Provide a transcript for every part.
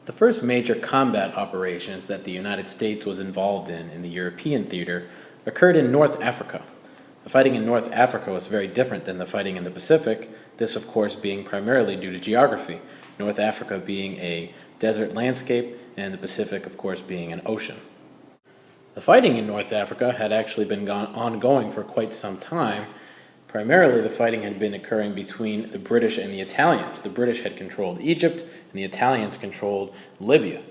The first major combat operations that the United States was involved in the European theater occurred in North Africa. The fighting in North Africa was very different than the fighting in the Pacific, this of course being primarily due to geography, North Africa being a desert landscape and the Pacific of course being an ocean. The fighting in North Africa had actually been ongoing for quite some time. Primarily, the fighting had been occurring between the British and the Italians. The British had controlled Egypt, and the Italians controlled Libya.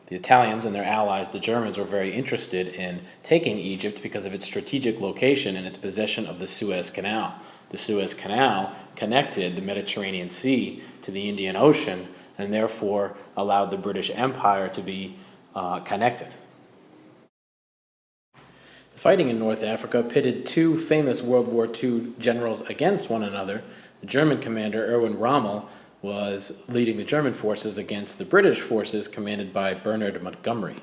The Italians and their allies, the Germans, were very interested in taking Egypt because of its strategic location and its possession of the Suez Canal. The Suez Canal connected the Mediterranean Sea to the Indian Ocean and therefore allowed the British Empire to be connected. The fighting in North Africa pitted two famous World War II generals against one another. The German commander Erwin Rommel was leading the German forces against the British forces commanded by Bernard Montgomery.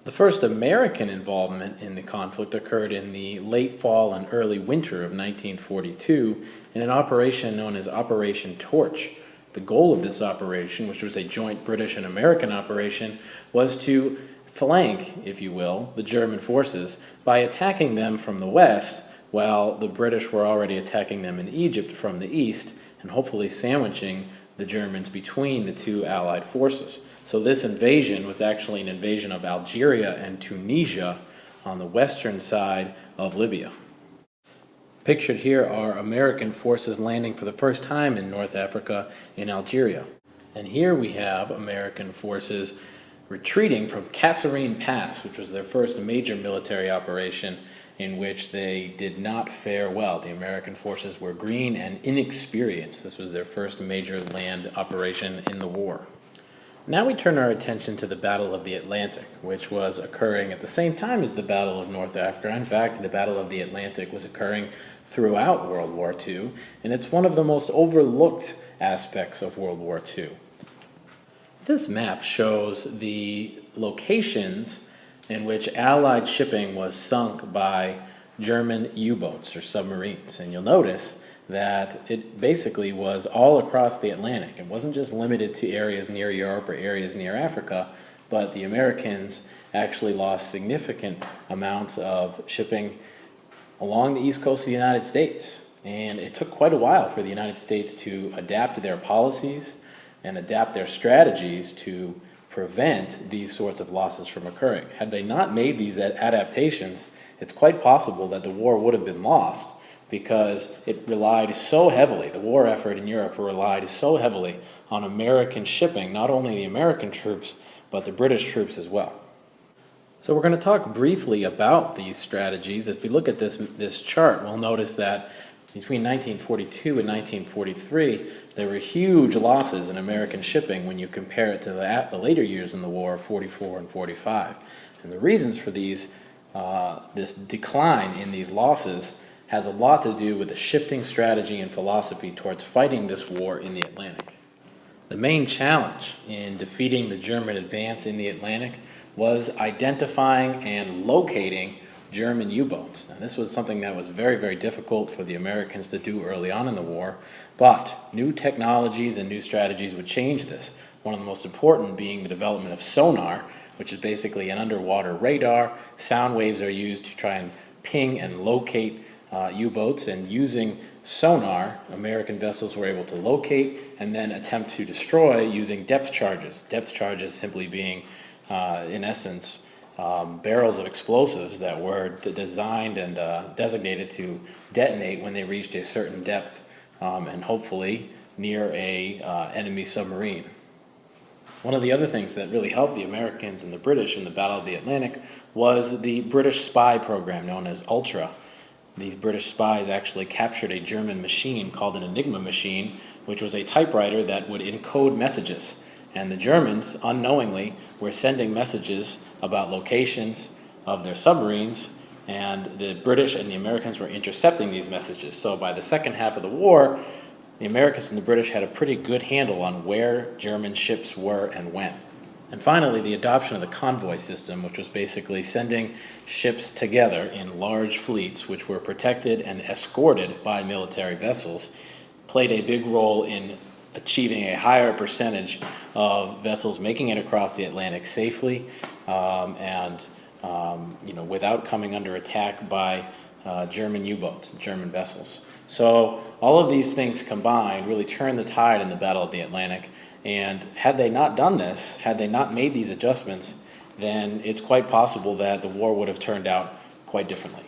The first American involvement in the conflict occurred in the late fall and early winter of 1942 in an operation known as Operation Torch. The goal of this operation, which was a joint British and American operation, was to flank, if you will, the German forces by attacking them from the west, while the British were already attacking them in Egypt from the east, and hopefully sandwiching the Germans between the two Allied forces. So this invasion was actually an invasion of Algeria and Tunisia on the western side of Libya. Pictured here are American forces landing for the first time in North Africa in Algeria. And here we have American forces retreating from Kasserine Pass, which was their first major military operation in which they did not fare well. The American forces were green and inexperienced. This was their first major land operation in the war. Now we turn our attention to the Battle of the Atlantic, which was occurring at the same time as the Battle of North Africa. In fact, the Battle of the Atlantic was occurring throughout World War II, and it's one of the most overlooked aspects of World War II. This map shows the locations in which Allied shipping was sunk by German U-boats or submarines. And you'll notice that it basically was all across the Atlantic. It wasn't just limited to areas near Europe or areas near Africa, but the Americans actually lost significant amounts of shipping along the east coast of the United States. And it took quite a while for the United States to adapt their policies and adapt their strategies to prevent these sorts of losses from occurring. Had they not made these adaptations, it's quite possible that the war would have been lost because it relied so heavily, the war effort in Europe relied so heavily on American shipping, not only the American troops, but the British troops as well. So we're going to talk briefly about these strategies. If we look at this chart, we'll notice that between 1942 and 1943, there were huge losses in American shipping when you compare it to the later years in the war, 44 and 45. And the reasons for this decline in these losses has a lot to do with the shifting strategy and philosophy towards fighting this war in the Atlantic. The main challenge in defeating the German advance in the Atlantic was identifying and locating German U-boats. Now, this was something that was very, very difficult for the Americans to do early on in the war, but new technologies and new strategies would change this. One of the most important being the development of sonar, which is basically an underwater radar. Sound waves are used to try and ping and locate U-boats, and using sonar, American vessels were able to locate and then attempt to destroy using depth charges. Depth charges simply being, in essence, barrels of explosives that were designed and designated to detonate when they reached a certain depth and hopefully near a enemy submarine. One of the other things that really helped the Americans and the British in the Battle of the Atlantic was the British spy program known as Ultra. These British spies actually captured a German machine called an Enigma machine, which was a typewriter that would encode messages. And the Germans, unknowingly, were sending messages about locations of their submarines, and the British and the Americans were intercepting these messages. So by the second half of the war, the Americans and the British had a pretty good handle on where German ships were and when. And finally, the adoption of the convoy system, which was basically sending ships together in large fleets which were protected and escorted by military vessels, played a big role in achieving a higher percentage of vessels making it across the Atlantic safely, without coming under attack by German U-boats, German vessels. So all of these things combined really turned the tide in the Battle of the Atlantic. And had they not done this, had they not made these adjustments, then it's quite possible that the war would have turned out quite differently.